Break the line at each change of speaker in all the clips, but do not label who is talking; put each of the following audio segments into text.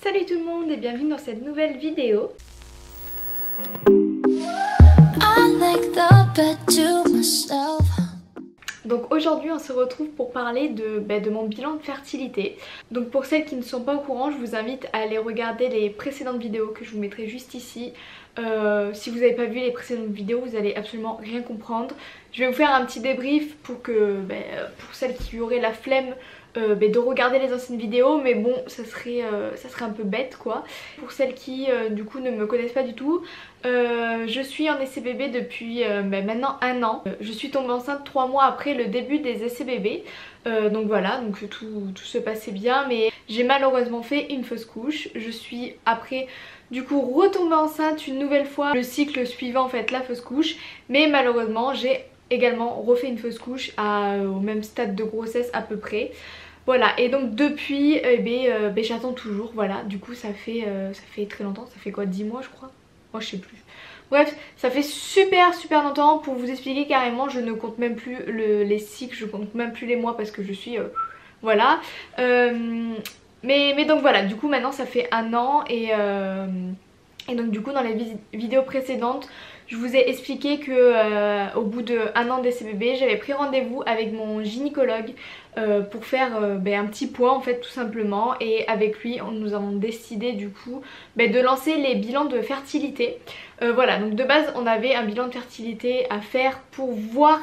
Salut tout le monde et bienvenue dans cette nouvelle vidéo. Donc aujourd'hui on se retrouve pour parler de mon bilan de fertilité. Donc pour celles qui ne sont pas au courant, je vous invite à aller regarder les précédentes vidéos que je vous mettrai juste ici. Si vous n'avez pas vu les précédentes vidéos, vous allez absolument rien comprendre. Je vais vous faire un petit débrief pour celles qui auraient la flemme de regarder les anciennes vidéos, mais bon ça serait un peu bête quoi. Pour celles qui du coup ne me connaissent pas du tout, je suis en essai bébé depuis maintenant 1 an. Je suis tombée enceinte 3 mois après le début des essais bébés. Donc voilà, donc tout se passait bien, mais j'ai malheureusement fait une fausse couche. Je suis après du coup retombée enceinte une nouvelle fois, le cycle suivant en fait la fausse couche, mais malheureusement j'ai également refait une fausse couche au même stade de grossesse à peu près. Voilà, et donc depuis j'attends toujours, voilà, du coup ça fait très longtemps, ça fait quoi, 10 mois je crois? Moi je sais plus. Bref, ça fait super longtemps. Pour vous expliquer carrément, je ne compte même plus les cycles, je compte même plus les mois parce que je suis... voilà. Mais donc voilà, du coup maintenant ça fait 1 an et donc du coup dans les vidéos précédentes, je vous ai expliqué que au bout de 1 an d'essai bébé, j'avais pris rendez-vous avec mon gynécologue pour faire un petit point en fait tout simplement, et avec lui nous avons décidé du coup de lancer les bilans de fertilité. Voilà, donc de base on avait un bilan de fertilité à faire pour voir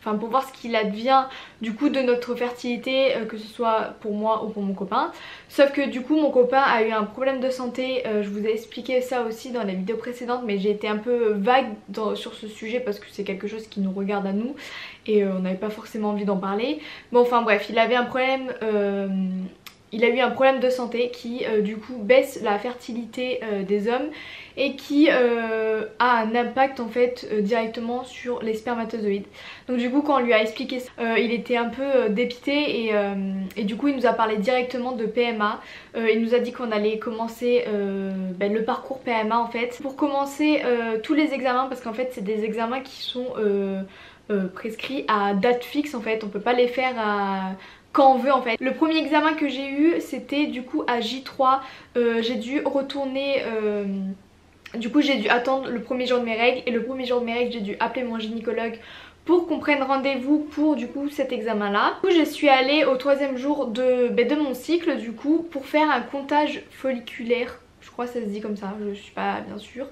pour voir ce qu'il advient du coup de notre fertilité, que ce soit pour moi ou pour mon copain. Sauf que du coup mon copain a eu un problème de santé, je vous ai expliqué ça aussi dans les vidéos précédentes, mais j'ai été un peu vague sur ce sujet parce que c'est quelque chose qui nous regarde à nous et on n'avait pas forcément envie d'en parler. Bon enfin bref, il avait un problème... il a eu un problème de santé qui du coup baisse la fertilité des hommes et qui a un impact en fait directement sur les spermatozoïdes. Donc du coup quand on lui a expliqué ça, il était un peu dépité et du coup il nous a parlé directement de PMA. Il nous a dit qu'on allait commencer le parcours PMA en fait. Pour commencer tous les examens, parce qu'en fait c'est des examens qui sont prescrits à date fixe en fait, on peut pas les faire quand on veut en fait. Le premier examen que j'ai eu c'était du coup à J3, j'ai dû retourner, du coup j'ai dû attendre le premier jour de mes règles, et le premier jour de mes règles j'ai dû appeler mon gynécologue pour qu'on prenne rendez-vous pour du coup cet examen là. Du coup je suis allée au 3e jour de mon cycle du coup pour faire un comptage folliculaire, je crois que ça se dit comme ça, je suis pas bien sûre.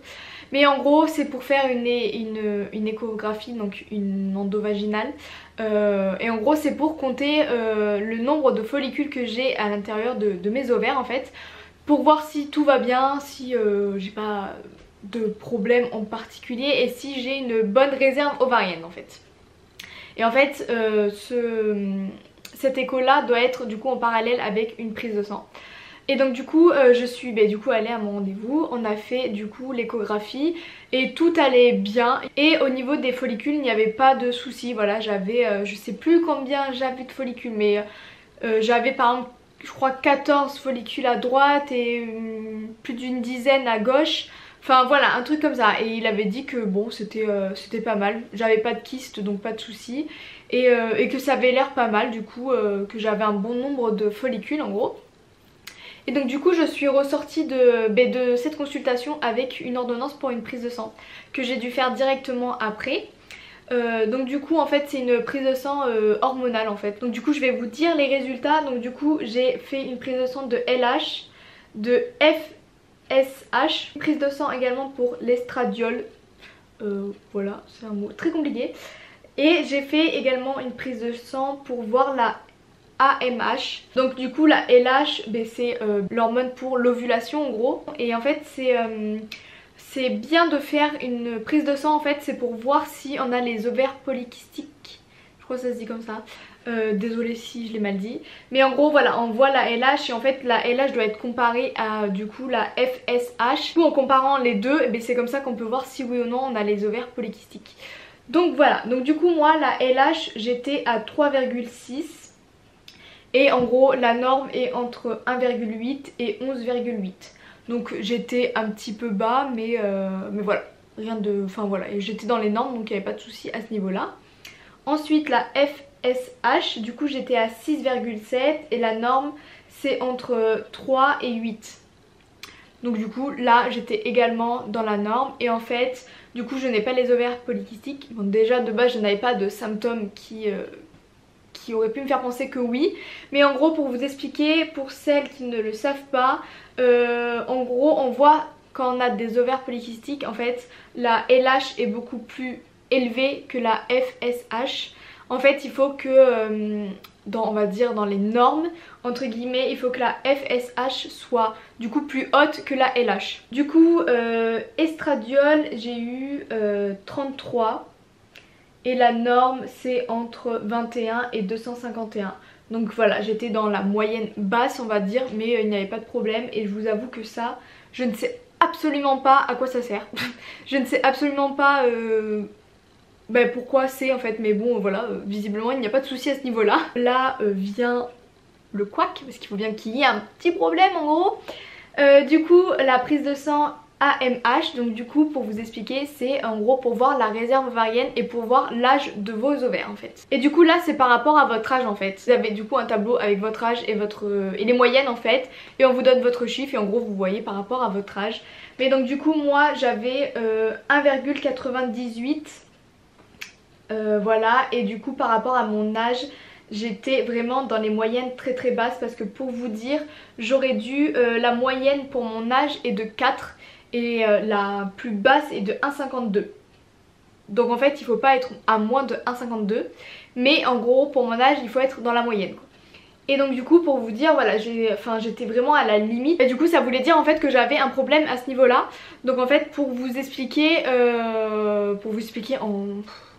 Mais en gros c'est pour faire une échographie, donc une endovaginale. Et en gros c'est pour compter le nombre de follicules que j'ai à l'intérieur de mes ovaires en fait, pour voir si tout va bien, si j'ai pas de problème en particulier et si j'ai une bonne réserve ovarienne en fait. Et en fait cet écho là doit être du coup en parallèle avec une prise de sang. Et donc du coup je suis du coup allée à mon rendez-vous, on a fait du coup l'échographie et tout allait bien. Et au niveau des follicules il n'y avait pas de soucis, voilà, j'avais je sais plus combien j'avais de follicules, mais j'avais par exemple je crois 14 follicules à droite et plus d'une dizaine à gauche. Enfin voilà, un truc comme ça. Et il avait dit que bon c'était pas mal, j'avais pas de kyste donc pas de soucis, et que ça avait l'air pas mal du coup, que j'avais un bon nombre de follicules en gros. Et donc du coup je suis ressortie de cette consultation avec une ordonnance pour une prise de sang que j'ai dû faire directement après. Donc du coup en fait c'est une prise de sang hormonale en fait. Donc du coup je vais vous dire les résultats. Donc du coup j'ai fait une prise de sang de LH, de FSH, une prise de sang également pour l'estradiol. Voilà, c'est un mot très compliqué. Et j'ai fait également une prise de sang pour voir la AMH. Donc du coup la LH c'est l'hormone pour l'ovulation en gros. Et en fait c'est bien de faire une prise de sang en fait, c'est pour voir si on a les ovaires polykystiques. Je crois que ça se dit comme ça. Désolée si je l'ai mal dit. Mais en gros voilà, on voit la LH et en fait la LH doit être comparée à du coup la FSH. Du coup en comparant les deux, c'est comme ça qu'on peut voir si oui ou non on a les ovaires polykystiques. Donc voilà, donc du coup moi la LH j'étais à 3,6. Et en gros la norme est entre 1,8 et 11,8. Donc j'étais un petit peu bas mais voilà, rien de... Enfin voilà, et j'étais dans les normes donc il n'y avait pas de souci à ce niveau là. Ensuite la FSH, du coup j'étais à 6,7 et la norme c'est entre 3 et 8. Donc du coup là j'étais également dans la norme et en fait du coup je n'ai pas les ovaires polykystiques. Bon, déjà de base je n'avais pas de symptômes qui auraient pu me faire penser que oui. Mais en gros pour vous expliquer, pour celles qui ne le savent pas, en gros on voit quand on a des ovaires polykystiques en fait la LH est beaucoup plus élevée que la FSH. En fait il faut que on va dire dans les normes entre guillemets, il faut que la FSH soit du coup plus haute que la LH. Du coup estradiol j'ai eu 33 et la norme c'est entre 21 et 251. Donc voilà, j'étais dans la moyenne basse on va dire, mais il n'y avait pas de problème et je vous avoue que ça, je ne sais absolument pas à quoi ça sert. Je ne sais absolument pas pourquoi c'est en fait, mais bon voilà, visiblement il n'y a pas de souci à ce niveau là. Là vient le couac, parce qu'il faut bien qu'il y ait un petit problème en gros. Du coup la prise de sang AMH, donc du coup pour vous expliquer c'est en gros pour voir la réserve ovarienne et pour voir l'âge de vos ovaires en fait. Et du coup là c'est par rapport à votre âge en fait. Vous avez du coup un tableau avec votre âge et les moyennes en fait, et on vous donne votre chiffre et en gros vous voyez par rapport à votre âge. Mais donc du coup moi j'avais 1,98 voilà, et du coup par rapport à mon âge j'étais vraiment dans les moyennes très très basses, parce que pour vous dire j'aurais dû la moyenne pour mon âge est de 4 et la plus basse est de 1,52. Donc en fait il faut pas être à moins de 1,52, mais en gros pour mon âge il faut être dans la moyenne quoi. Et donc du coup pour vous dire voilà j'étais vraiment à la limite, et du coup ça voulait dire en fait que j'avais un problème à ce niveau là. Donc en fait pour vous expliquer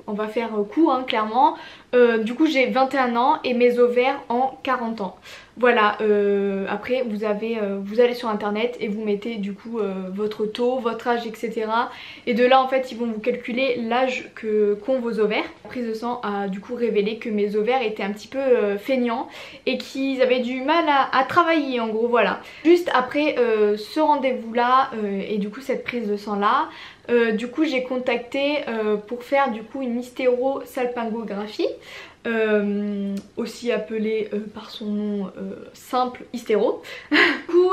on va faire court hein, clairement. Du coup j'ai 21 ans et mes ovaires en 40 ans. Voilà, après vous allez sur internet et vous mettez du coup votre taux, votre âge etc. Et de là en fait ils vont vous calculer l'âge qu'ont vos ovaires. La prise de sang a du coup révélé que mes ovaires étaient un petit peu feignants et qu'ils avaient du mal à travailler en gros, voilà. Juste après ce rendez-vous là et du coup cette prise de sang là, du coup j'ai contacté pour faire du coup une hystérosalpingographie, aussi appelée par son nom simple hystéro. Du coup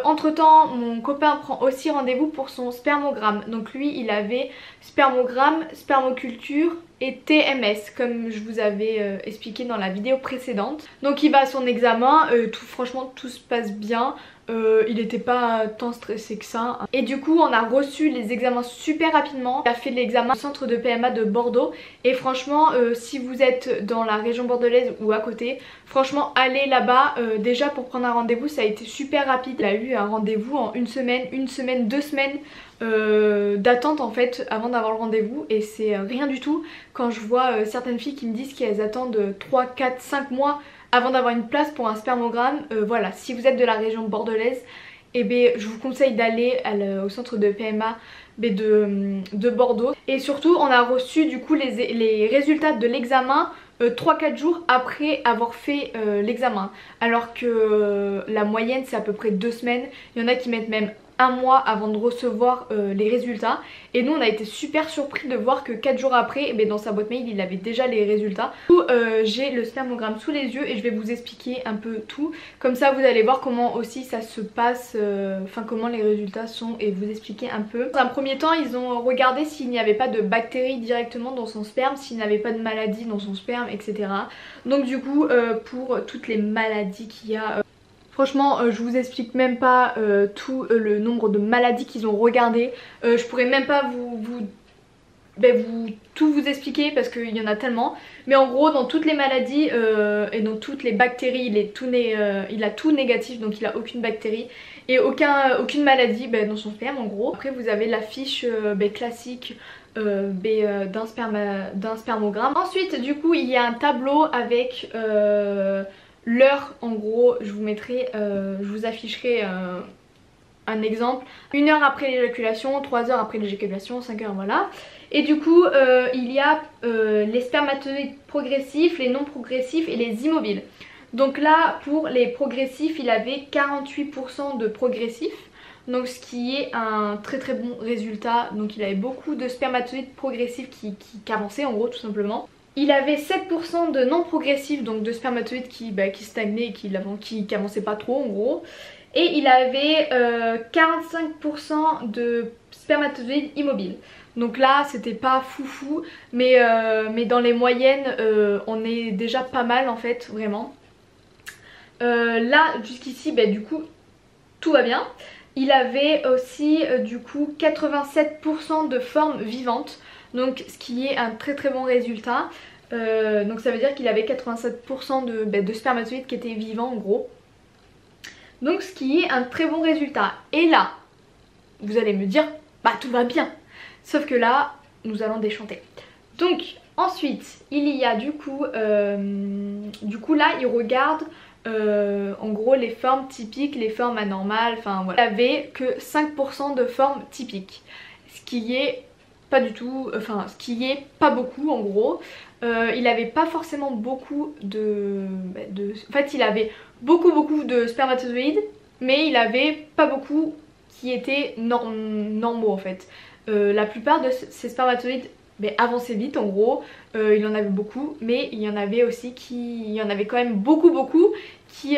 entre temps mon copain prend aussi rendez-vous pour son spermogramme. Donc lui il avait spermogramme, spermoculture et TMS comme je vous avais expliqué dans la vidéo précédente. Donc il va à son examen, franchement tout se passe bien. Il n'était pas tant stressé que ça. Et du coup on a reçu les examens super rapidement. Il a fait l'examen au centre de PMA de Bordeaux. Et franchement si vous êtes dans la région bordelaise ou à côté, franchement allez là-bas. Déjà pour prendre un rendez-vous ça a été super rapide. Il a eu un rendez-vous en une semaine, 2 semaines d'attente en fait avant d'avoir le rendez-vous. Et c'est rien du tout quand je vois certaines filles qui me disent qu'elles attendent 3, 4, 5 mois avant d'avoir une place pour un spermogramme. Voilà, si vous êtes de la région bordelaise, eh bien, je vous conseille d'aller au centre de PMA de Bordeaux. Et surtout on a reçu du coup les résultats de l'examen 3-4 jours après avoir fait l'examen, alors que la moyenne c'est à peu près 2 semaines. Il y en a qui mettent même 1 mois avant de recevoir les résultats. Et nous on a été super surpris de voir que 4 jours après, dans sa boîte mail il avait déjà les résultats. Du coup j'ai le spermogramme sous les yeux et je vais vous expliquer un peu tout. Comme ça vous allez voir comment aussi ça se passe, comment les résultats sont, et vous expliquer un peu. Dans un premier temps ils ont regardé s'il n'y avait pas de bactéries directement dans son sperme, s'il n'avait pas de maladie dans son sperme, etc. Donc du coup pour toutes les maladies qu'il y a, franchement je vous explique même pas tout le nombre de maladies qu'ils ont regardé. Je pourrais même pas tout vous expliquer parce qu'il y en a tellement. Mais en gros dans toutes les maladies et dans toutes les bactéries il a tout négatif, donc il a aucune bactérie et aucune maladie dans son sperme en gros. Après vous avez la fiche classique d'un spermogramme. Ensuite du coup il y a un tableau avec l'heure en gros. Je vous afficherai un exemple. 1 heure après l'éjaculation, 3 heures après l'éjaculation, 5 heures, voilà. Et du coup il y a les spermatozoïdes progressifs, les non progressifs et les immobiles. Donc là pour les progressifs il avait 48% de progressifs, donc ce qui est un très très bon résultat. Donc il avait beaucoup de spermatozoïdes progressifs qui avançaient en gros tout simplement. Il avait 7% de non progressif, donc de spermatozoïdes qui stagnaient et qui avançaient pas trop en gros. Et il avait 45% de spermatozoïdes immobiles. Donc là c'était pas foufou, mais dans les moyennes on est déjà pas mal en fait, vraiment. Là jusqu'ici du coup tout va bien. Il avait aussi du coup 87% de formes vivantes, donc ce qui est un très très bon résultat. Donc ça veut dire qu'il avait 87% de spermatozoïdes qui étaient vivants en gros. Donc ce qui est un très bon résultat. Et là, vous allez me dire, bah tout va bien. Sauf que là, nous allons déchanter. Donc ensuite, il y a du coup là, il regarde en gros les formes typiques, les formes anormales, enfin voilà. Il avait que 5% de formes typiques. Ce qui est pas du tout, enfin ce qui est pas beaucoup en gros. Il avait pas forcément beaucoup en fait il avait beaucoup de spermatozoïdes, mais il avait pas beaucoup qui étaient normaux en fait. La plupart de ces spermatozoïdes avançaient vite en gros, il en avait beaucoup, mais il y en avait aussi il y en avait quand même beaucoup qui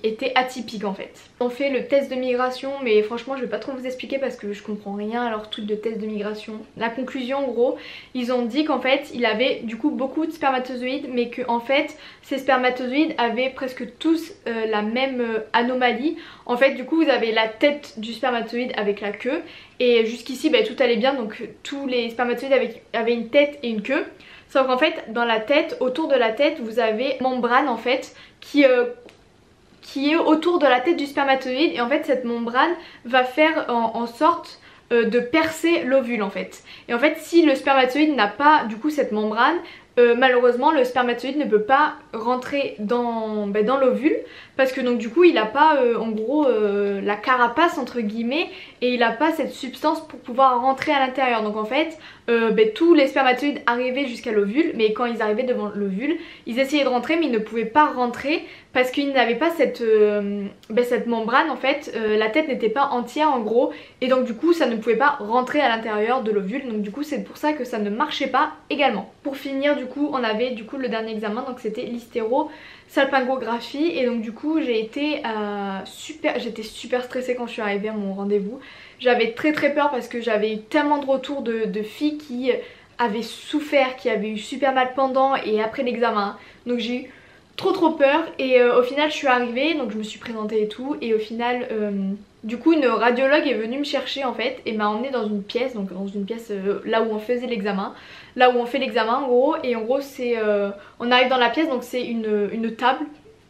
étaient atypiques en fait. On fait le test de migration, mais franchement je vais pas trop vous expliquer parce que je comprends rien à leur truc de test de migration. La conclusion en gros, ils ont dit qu'en fait il avait du coup beaucoup de spermatozoïdes, mais que en fait ces spermatozoïdes avaient presque tous la même anomalie. En fait du coup vous avez la tête du spermatozoïde avec la queue, et jusqu'ici tout allait bien, donc tous les spermatozoïdes avaient une tête et une queue. Sauf qu'en fait dans la tête, autour de la tête vous avez une membrane en fait qui est autour de la tête du spermatozoïde, et en fait cette membrane va faire en sorte de percer l'ovule en fait. Et en fait si le spermatozoïde n'a pas du coup cette membrane, malheureusement le spermatozoïde ne peut pas rentrer dans l'ovule, parce que donc du coup il a pas en gros la carapace entre guillemets, et il a pas cette substance pour pouvoir rentrer à l'intérieur. Donc en fait tous les spermatozoïdes arrivaient jusqu'à l'ovule, mais quand ils arrivaient devant l'ovule ils essayaient de rentrer, mais ils ne pouvaient pas rentrer parce qu'ils n'avaient pas cette membrane en fait. La tête n'était pas entière en gros, et donc du coup ça ne pouvait pas rentrer à l'intérieur de l'ovule, donc du coup c'est pour ça que ça ne marchait pas également. Pour finir du coup on avait du coup le dernier examen, donc c'était l'hystérosalpingographie, et donc du coup j'étais super stressée quand je suis arrivée à mon rendez-vous. J'avais très peur parce que j'avais eu tellement de retours de filles qui avaient souffert, qui avaient eu super mal pendant et après l'examen, donc j'ai eu trop peur. Et au final je suis arrivée, donc je me suis présentée et tout, et au final du coup une radiologue est venue me chercher en fait et m'a emmenée dans une pièce, donc dans une pièce là où on faisait l'examen, là où on fait l'examen en gros. Et en gros c'est on arrive dans la pièce, donc c'est une table,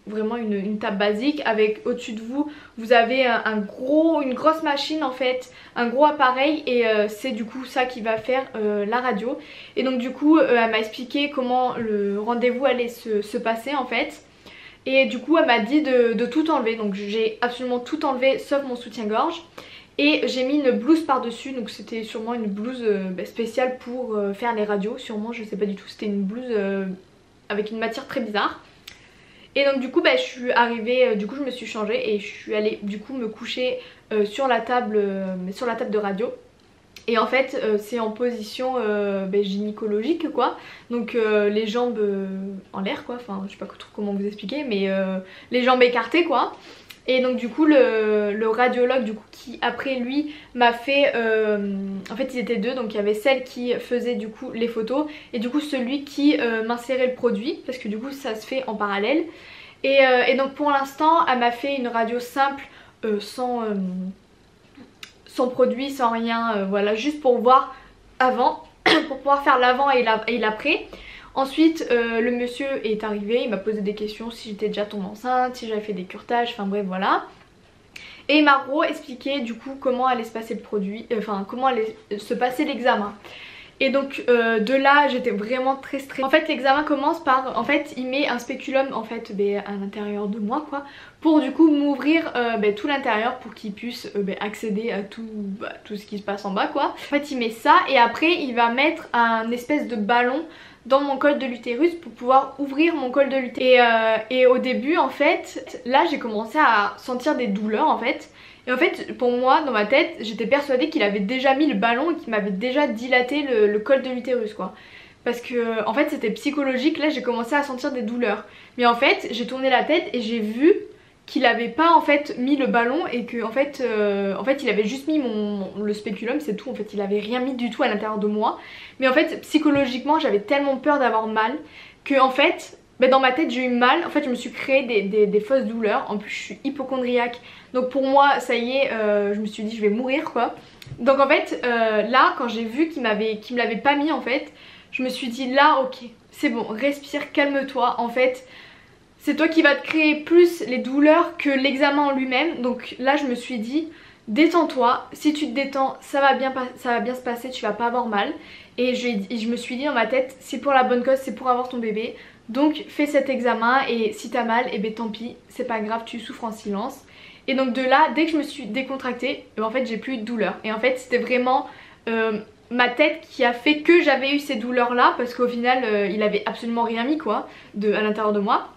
vraiment une table basique, avec au-dessus de vous vous avez une grosse machine en fait, un gros appareil, et c'est du coup ça qui va faire la radio. Et donc du coup elle m'a expliqué comment le rendez-vous allait se passer en fait. Et du coup elle m'a dit de tout enlever, donc j'ai absolument tout enlevé sauf mon soutien-gorge. Et j'ai mis une blouse par dessus, donc c'était sûrement une blouse spéciale pour faire les radios, sûrement, je sais pas du tout, c'était une blouse avec une matière très bizarre. Et donc du coup je suis arrivée, du coup je me suis changée et je suis allée du coup me coucher sur la table de radio. Et en fait c'est en position gynécologique quoi, donc les jambes en l'air quoi, enfin je sais pas trop comment vous expliquer, mais les jambes écartées quoi. Et donc du coup le radiologue du coup qui après lui m'a fait en fait ils étaient deux, donc il y avait celle qui faisait du coup les photos et du coup celui qui m'insérait le produit, parce que du coup ça se fait en parallèle. Et donc pour l'instant elle m'a fait une radio simple sans produit, sans rien, voilà, juste pour voir avant pour pouvoir faire l'avant et l'après. Ensuite le monsieur est arrivé, il m'a posé des questions, si j'étais déjà tombée enceinte, si j'avais fait des curetages, enfin bref voilà. Et il m'a expliqué du coup comment allait se passer le produit, comment allait se passer l'examen. Et donc de là j'étais vraiment très stressée. En fait l'examen commence par, en fait il met un spéculum en fait à l'intérieur de moi quoi, pour du coup m'ouvrir tout l'intérieur pour qu'il puisse accéder à tout ce qui se passe en bas quoi. En fait il met ça et après il va mettre un espèce de ballon dans mon col de l'utérus pour pouvoir ouvrir mon col de l'utérus. Et au début en fait là j'ai commencé à sentir des douleurs en fait. Et en fait pour moi dans ma tête j'étais persuadée qu'il avait déjà mis le ballon et qu'il m'avait déjà dilaté le col de l'utérus quoi. parce que en fait c'était psychologique. Là j'ai commencé à sentir des douleurs, mais en fait j'ai tourné la tête et j'ai vu qu'il avait pas en fait mis le ballon et que en fait il avait juste mis le spéculum, c'est tout. En fait il avait rien mis du tout à l'intérieur de moi, mais en fait psychologiquement j'avais tellement peur d'avoir mal que en fait dans ma tête j'ai eu mal. En fait je me suis créé des fausses douleurs. En plus je suis hypocondriaque, donc pour moi ça y est, je me suis dit je vais mourir quoi. Donc en fait là quand j'ai vu qu'il me l'avait pas mis en fait, je me suis dit là ok c'est bon, respire, calme-toi. En fait c'est toi qui vas te créer plus les douleurs que l'examen en lui-même. Donc là je me suis dit détends-toi, si tu te détends ça va bien se passer, tu vas pas avoir mal. Et je me suis dit dans ma tête c'est pour la bonne cause, c'est pour avoir ton bébé. Donc fais cet examen et si t'as mal, et ben tant pis, c'est pas grave, tu souffres en silence. Et donc de là, dès que je me suis décontractée, en fait j'ai plus eu de douleur. Et en fait c'était vraiment ma tête qui a fait que j'avais eu ces douleurs là, parce qu'au final il avait absolument rien mis quoi à l'intérieur de moi.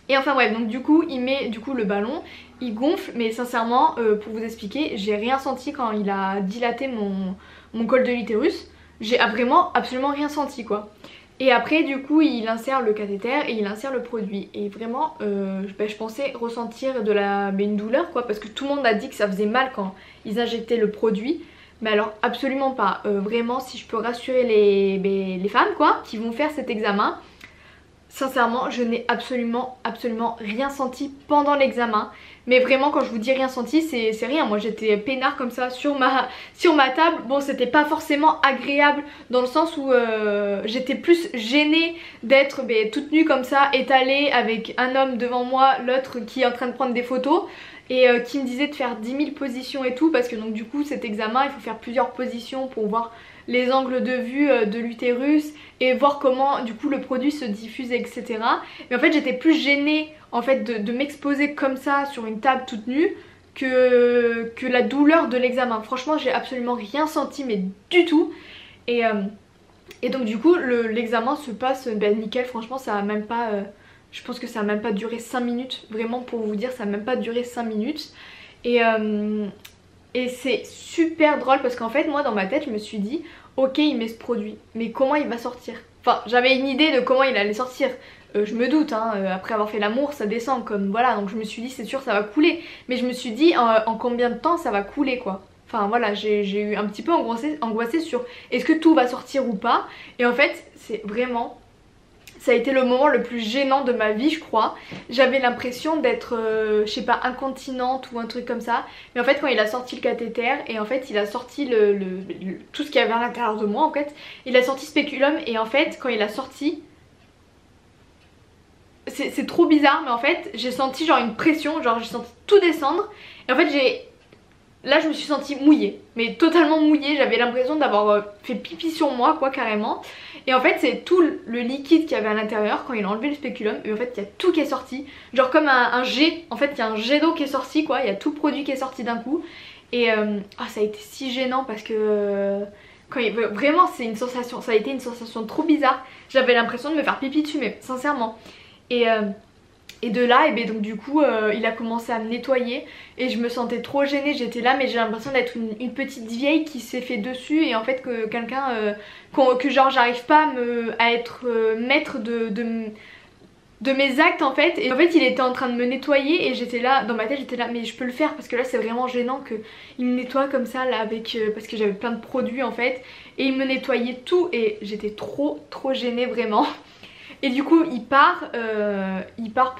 Et enfin bref, donc du coup il met le ballon, il gonfle, mais sincèrement pour vous expliquer, j'ai rien senti quand il a dilaté mon col de l'utérus. J'ai vraiment absolument rien senti quoi. Et après du coup il insère le cathéter et il insère le produit. Et vraiment je pensais ressentir une douleur quoi, parce que tout le monde a dit que ça faisait mal quand ils injectaient le produit. Mais alors absolument pas, vraiment si je peux rassurer les femmes quoi qui vont faire cet examen, sincèrement je n'ai absolument rien senti pendant l'examen. Mais vraiment quand je vous dis rien senti c'est rien. Moi j'étais peinard comme ça sur ma table. Bon c'était pas forcément agréable dans le sens où j'étais plus gênée d'être toute nue comme ça, étalée avec un homme devant moi, l'autre qui est en train de prendre des photos et qui me disait de faire 10 000 positions et tout, parce que donc du coup cet examen il faut faire plusieurs positions pour voir les angles de vue de l'utérus et voir comment du coup le produit se diffuse etc. Mais en fait j'étais plus gênée en fait de m'exposer comme ça sur une table toute nue que la douleur de l'examen. Franchement j'ai absolument rien senti mais du tout. Et donc du coup l'examen se passe nickel. Franchement ça a même pas je pense que ça a même pas duré 5 minutes. Vraiment pour vous dire ça a même pas duré 5 minutes. Et c'est super drôle parce qu'en fait moi dans ma tête je me suis dit ok il met ce produit mais comment il va sortir. Enfin j'avais une idée de comment il allait sortir, je me doute hein, après avoir fait l'amour ça descend comme voilà, donc je me suis dit c'est sûr ça va couler. Mais je me suis dit en combien de temps ça va couler quoi. Enfin voilà j'ai eu un petit peu angoissée sur est-ce que tout va sortir ou pas. Et en fait c'est vraiment... ça a été le moment le plus gênant de ma vie je crois. J'avais l'impression d'être je sais pas incontinente ou un truc comme ça. Mais en fait quand il a sorti le cathéter et en fait il a sorti tout ce qu'il y avait à l'intérieur de moi en fait. Il a sorti spéculum et en fait quand il a sorti... c'est trop bizarre mais en fait j'ai senti genre une pression, genre j'ai senti tout descendre. Et en fait là je me suis sentie mouillée, mais totalement mouillée. J'avais l'impression d'avoir fait pipi sur moi quoi carrément. Et en fait c'est tout le liquide qu'il y avait à l'intérieur quand il a enlevé le spéculum. Et en fait il y a tout qui est sorti, genre comme un jet. En fait il y a un jet d'eau qui est sorti quoi, il y a tout le produit qui est sorti d'un coup. Et ça a été si gênant parce que vraiment c'est une sensation, ça a été une sensation trop bizarre. J'avais l'impression de me faire pipi dessus mais sincèrement. Et de là, et ben donc du coup il a commencé à me nettoyer et je me sentais trop gênée, j'étais là mais j'ai l'impression d'être une petite vieille qui s'est fait dessus et en fait que quelqu'un, que genre j'arrive pas à être maître de mes actes en fait. Et en fait il était en train de me nettoyer et j'étais là, dans ma tête j'étais là mais je peux le faire parce que là c'est vraiment gênant qu'il me nettoie comme ça là avec parce que j'avais plein de produits en fait. Et il me nettoyait tout et j'étais trop gênée vraiment. Et du coup il part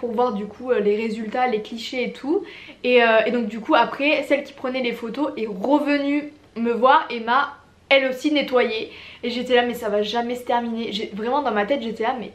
pour voir du coup les résultats, les clichés et tout. Et donc du coup après celle qui prenait les photos est revenue me voir et m'a elle aussi nettoyée. Et j'étais là mais ça va jamais se terminer. Vraiment dans ma tête j'étais là mais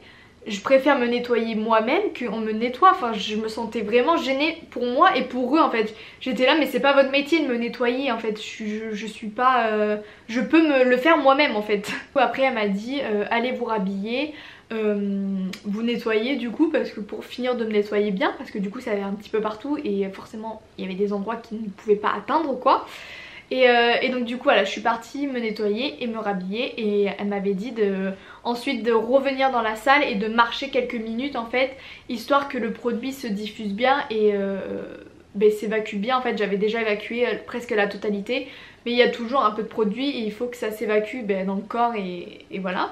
je préfère me nettoyer moi-même qu'on me nettoie. Enfin je me sentais vraiment gênée pour moi et pour eux en fait. J'étais là mais c'est pas votre métier de me nettoyer en fait. Je suis pas... je peux me le faire moi-même en fait. Après elle m'a dit allez vous rhabiller. Vous nettoyer du coup parce que pour finir de me nettoyer bien parce que du coup ça avait un petit peu partout et forcément il y avait des endroits qui ne pouvaient pas atteindre quoi. Et donc du coup voilà je suis partie me nettoyer et me rhabiller et elle m'avait dit ensuite de revenir dans la salle et de marcher quelques minutes en fait histoire que le produit se diffuse bien et s'évacue bien. En fait j'avais déjà évacué presque la totalité mais il y a toujours un peu de produit et il faut que ça s'évacue dans le corps et voilà.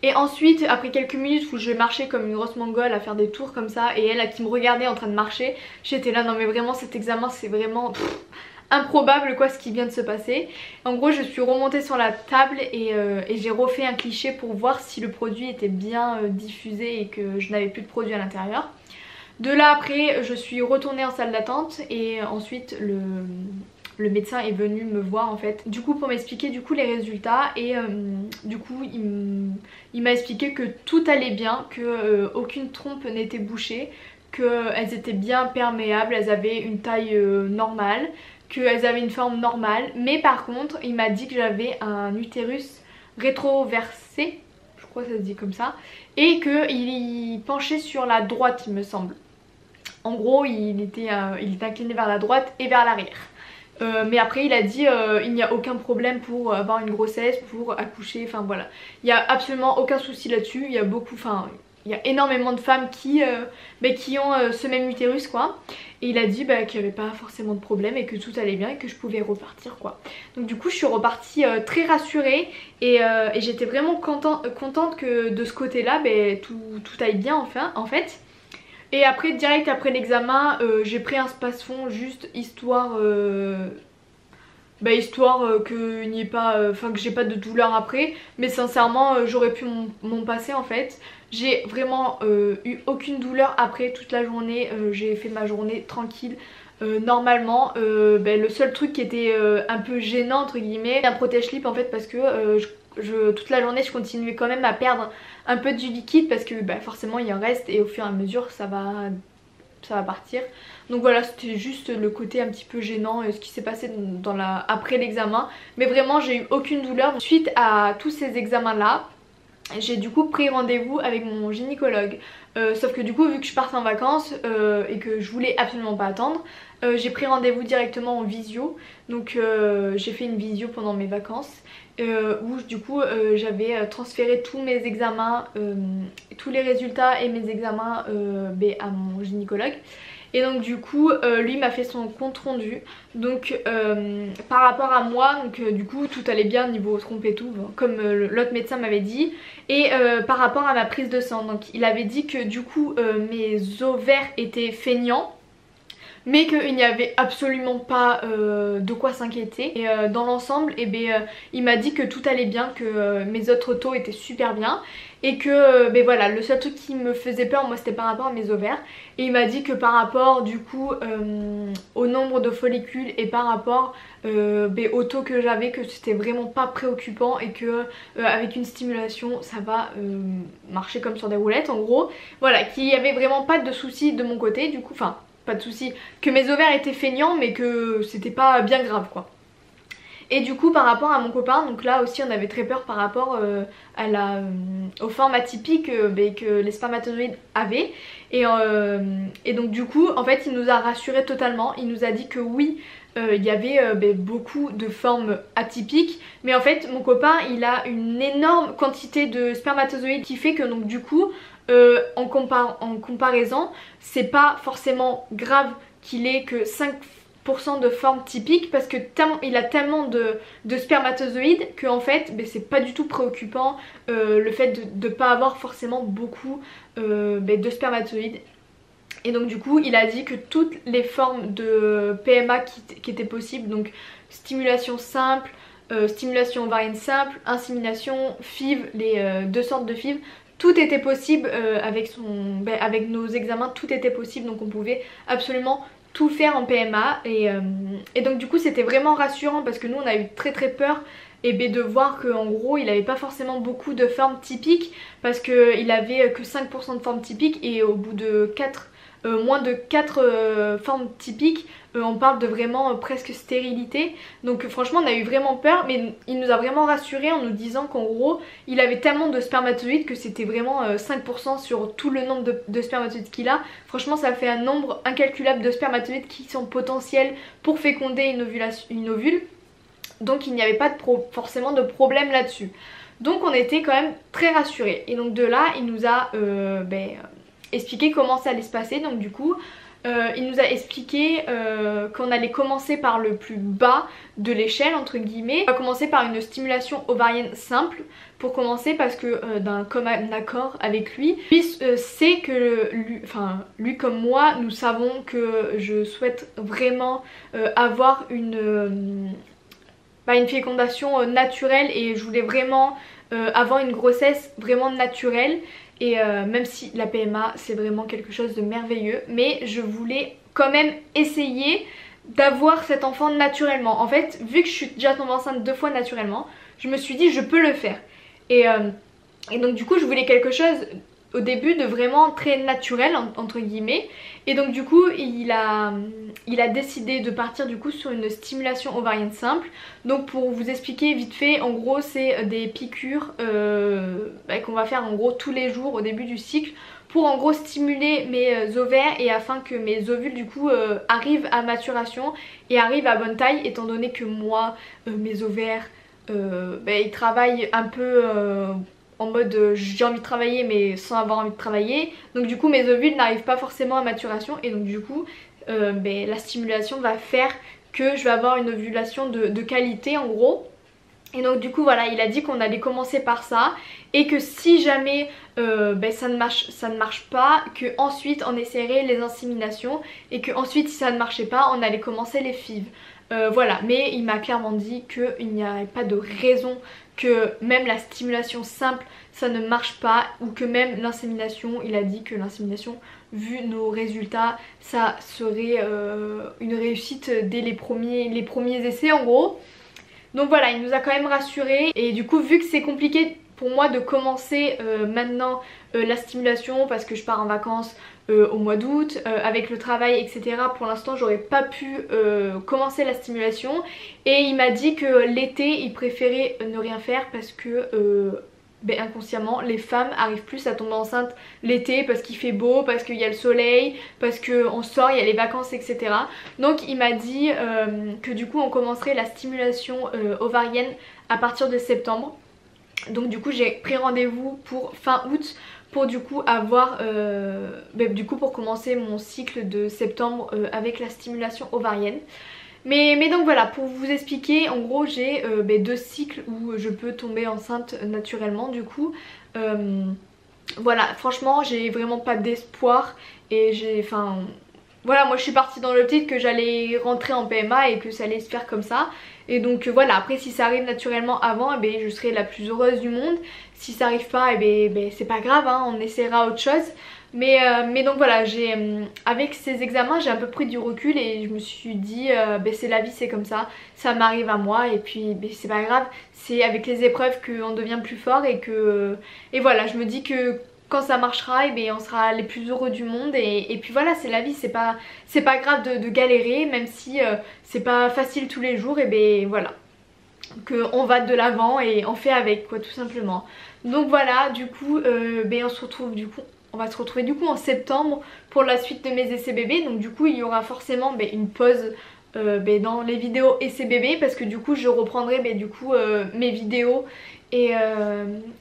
Et ensuite après quelques minutes où je marchais comme une grosse mongole à faire des tours comme ça, et elle qui me regardait en train de marcher, j'étais là non mais vraiment cet examen c'est vraiment improbable quoi ce qui vient de se passer. En gros je suis remontée sur la table et j'ai refait un cliché pour voir si le produit était bien diffusé et que je n'avais plus de produit à l'intérieur. De là après je suis retournée en salle d'attente et ensuite le médecin est venu me voir en fait du coup pour m'expliquer du coup les résultats et du coup il m'a expliqué que tout allait bien, que aucune trompe n'était bouchée, qu'elles étaient bien perméables, elles avaient une taille normale, qu'elles avaient une forme normale, mais par contre il m'a dit que j'avais un utérus rétroversé, je crois que ça se dit comme ça, et qu'il penchait sur la droite il me semble. En gros il était incliné vers la droite et vers l'arrière. Mais après il a dit il n'y a aucun problème pour avoir une grossesse, pour accoucher, enfin voilà. Il n'y a absolument aucun souci là-dessus, il y a beaucoup, enfin il y a énormément de femmes qui ont ce même utérus quoi. Et il a dit qu'il n'y avait pas forcément de problème et que tout allait bien et que je pouvais repartir quoi. Donc du coup je suis repartie très rassurée et j'étais vraiment contente que de ce côté là tout aille bien enfin en fait. Et après direct après l'examen j'ai pris un space-fond juste histoire que n'y ait pas, que j'ai pas de douleur après. Mais sincèrement j'aurais pu m'en passer en fait. J'ai vraiment eu aucune douleur après toute la journée, j'ai fait ma journée tranquille. Normalement le seul truc qui était un peu gênant entre guillemets, un protège-slip en fait parce que toute la journée je continuais quand même à perdre un peu du liquide parce que forcément il en reste et au fur et à mesure ça va partir. Donc voilà, c'était juste le côté un petit peu gênant ce qui s'est passé après l'examen. Mais vraiment j'ai eu aucune douleur. Suite à tous ces examens là, j'ai du coup pris rendez-vous avec mon gynécologue. Sauf que du coup vu que je partais en vacances et que je voulais absolument pas attendre, j'ai pris rendez-vous directement en visio. Donc j'ai fait une visio pendant mes vacances où du coup j'avais transféré tous mes examens, tous les résultats et mes examens à mon gynécologue. Et donc du coup lui m'a fait son compte rendu. Donc par rapport à moi, donc du coup tout allait bien niveau trompe et tout, comme l'autre médecin m'avait dit. Et par rapport à ma prise de sang, donc il avait dit que du coup mes ovaires étaient feignants, mais qu'il n'y avait absolument pas de quoi s'inquiéter. Et dans l'ensemble, il m'a dit que tout allait bien, que mes autres taux étaient super bien. Et que voilà, le seul truc qui me faisait peur moi c'était par rapport à mes ovaires. Et il m'a dit que par rapport du coup au nombre de follicules et par rapport au taux que j'avais, que c'était vraiment pas préoccupant et que avec une stimulation ça va marcher comme sur des roulettes en gros. Voilà, qu'il n'y avait vraiment pas de soucis de mon côté du coup, enfin pas de soucis, que mes ovaires étaient feignants mais que c'était pas bien grave quoi. Et du coup par rapport à mon copain, donc là aussi on avait très peur par rapport aux formes atypiques que les spermatozoïdes avaient. Et donc du coup en fait il nous a rassurés totalement, il nous a dit que oui il y avait beaucoup de formes atypiques, mais en fait mon copain il a une énorme quantité de spermatozoïdes qui fait que donc du coup en comparaison c'est pas forcément grave qu'il ait que 5% de forme typique parce que il a tellement de spermatozoïdes que en fait c'est pas du tout préoccupant le fait de pas avoir forcément beaucoup de spermatozoïdes. Et donc du coup il a dit que toutes les formes de PMA qui étaient possibles, donc stimulation simple, stimulation ovarienne simple, insémination, FIV, les deux sortes de FIV, tout était possible avec nos examens, tout était possible, donc on pouvait absolument tout faire en PMA. Et donc du coup c'était vraiment rassurant parce que nous on a eu très peur de voir qu'en gros il avait pas forcément beaucoup de formes typiques parce qu'il avait que 5% de formes typiques et au bout de moins de 4 formes typiques on parle de vraiment presque stérilité. Donc franchement on a eu vraiment peur, mais il nous a vraiment rassurés en nous disant qu'en gros il avait tellement de spermatozoïdes que c'était vraiment 5% sur tout le nombre de spermatozoïdes qu'il a. Franchement ça fait un nombre incalculable de spermatozoïdes qui sont potentiels pour féconder une ovule. Donc il n'y avait pas forcément de problème là-dessus. Donc on était quand même très rassurés. Et donc de là il nous a expliqué comment ça allait se passer. Donc du coup il nous a expliqué qu'on allait commencer par le plus bas de l'échelle entre guillemets. On va commencer par une stimulation ovarienne simple pour commencer parce que d'un commun accord avec lui, sait que lui comme moi nous savons que je souhaite vraiment avoir une fécondation naturelle et je voulais vraiment avoir une grossesse vraiment naturelle. Et même si la PMA c'est vraiment quelque chose de merveilleux, mais je voulais quand même essayer d'avoir cet enfant naturellement. En fait, vu que je suis déjà tombée enceinte 2 fois naturellement, je me suis dit je peux le faire. Et donc du coup je voulais quelque chose au début de vraiment très naturel entre guillemets. Et donc du coup il a décidé de partir du coup sur une stimulation ovarienne simple. Donc pour vous expliquer vite fait, en gros c'est des piqûres qu'on va faire en gros tous les jours au début du cycle pour en gros stimuler mes ovaires et afin que mes ovules du coup arrivent à maturation et arrivent à bonne taille, étant donné que moi mes ovaires ils travaillent un peu en mode j'ai envie de travailler mais sans avoir envie de travailler. Donc du coup mes ovules n'arrivent pas forcément à maturation et donc du coup la stimulation va faire que je vais avoir une ovulation de qualité en gros. Et donc du coup voilà, il a dit qu'on allait commencer par ça et que si jamais ça ne marche pas, que ensuite on essaierait les inséminations et que ensuite si ça ne marchait pas on allait commencer les FIV. Voilà, mais il m'a clairement dit qu'il n'y avait pas de raison que même la stimulation simple ça ne marche pas, ou que même l'insémination, il a dit que l'insémination vu nos résultats ça serait une réussite dès les premiers essais en gros. Donc voilà, il nous a quand même rassurés et du coup vu que c'est compliqué pour moi de commencer maintenant la stimulation parce que je pars en vacances au mois d'août avec le travail etc, pour l'instant j'aurais pas pu commencer la stimulation et il m'a dit que l'été il préférait ne rien faire parce que inconsciemment les femmes arrivent plus à tomber enceinte l'été parce qu'il fait beau, parce qu'il y a le soleil, parce qu'on sort, il y a les vacances etc. Donc il m'a dit que du coup on commencerait la stimulation ovarienne à partir de septembre. Donc du coup j'ai pris rendez-vous pour fin août pour du coup avoir pour commencer mon cycle de septembre avec la stimulation ovarienne. Mais donc voilà, pour vous expliquer, en gros j'ai 2 cycles où je peux tomber enceinte naturellement du coup. Voilà, franchement j'ai vraiment pas d'espoir et voilà, moi je suis partie dans l'optique que j'allais rentrer en PMA et que ça allait se faire comme ça. Et donc voilà, après si ça arrive naturellement avant, je serai la plus heureuse du monde. Si ça arrive pas, c'est pas grave, hein, on essaiera autre chose. Mais donc voilà, avec ces examens j'ai un peu pris du recul et je me suis dit c'est la vie, c'est comme ça m'arrive à moi et puis c'est pas grave, c'est avec les épreuves qu'on devient plus fort et voilà, je me dis que quand ça marchera on sera les plus heureux du monde et puis voilà, c'est la vie, c'est pas grave de galérer même si c'est pas facile tous les jours et voilà, qu'on va de l'avant et on fait avec quoi tout simplement. Donc voilà, du coup on va se retrouver du coup en septembre pour la suite de mes essais bébés. Donc du coup il y aura forcément une pause dans les vidéos essais bébés parce que du coup je reprendrai mes vidéos et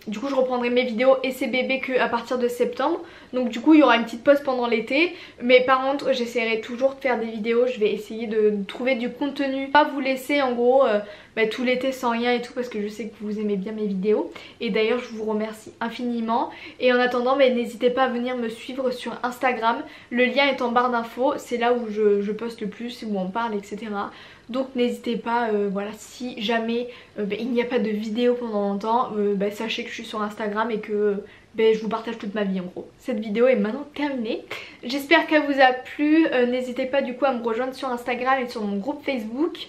du coup je reprendrai mes vidéos essais bébés qu'à partir de septembre. Donc du coup il y aura une petite pause pendant l'été, mais par contre j'essaierai toujours de faire des vidéos, je vais essayer de trouver du contenu, pas vous laisser en gros tout l'été sans rien et tout parce que je sais que vous aimez bien mes vidéos et d'ailleurs je vous remercie infiniment. Et en attendant n'hésitez pas à venir me suivre sur Instagram, le lien est en barre d'infos, c'est là où je poste le plus, où on parle etc. Donc n'hésitez pas, voilà, si jamais il n'y a pas de vidéo pendant longtemps, sachez que je suis sur Instagram et que je vous partage toute ma vie en gros. Cette vidéo est maintenant terminée. J'espère qu'elle vous a plu, n'hésitez pas du coup à me rejoindre sur Instagram et sur mon groupe Facebook.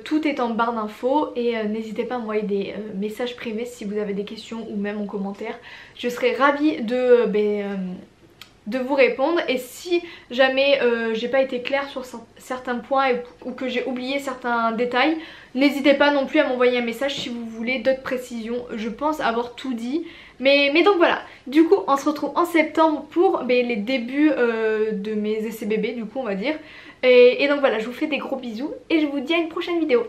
Tout est en barre d'infos et n'hésitez pas à m'envoyer des messages privés si vous avez des questions ou même en commentaire. Je serai ravie de vous répondre et si jamais j'ai pas été claire sur certains points ou que j'ai oublié certains détails, n'hésitez pas non plus à m'envoyer un message si vous voulez d'autres précisions. Je pense avoir tout dit, mais donc voilà, du coup on se retrouve en septembre pour les débuts de mes essais bébés du coup on va dire, et donc voilà, je vous fais des gros bisous et je vous dis à une prochaine vidéo.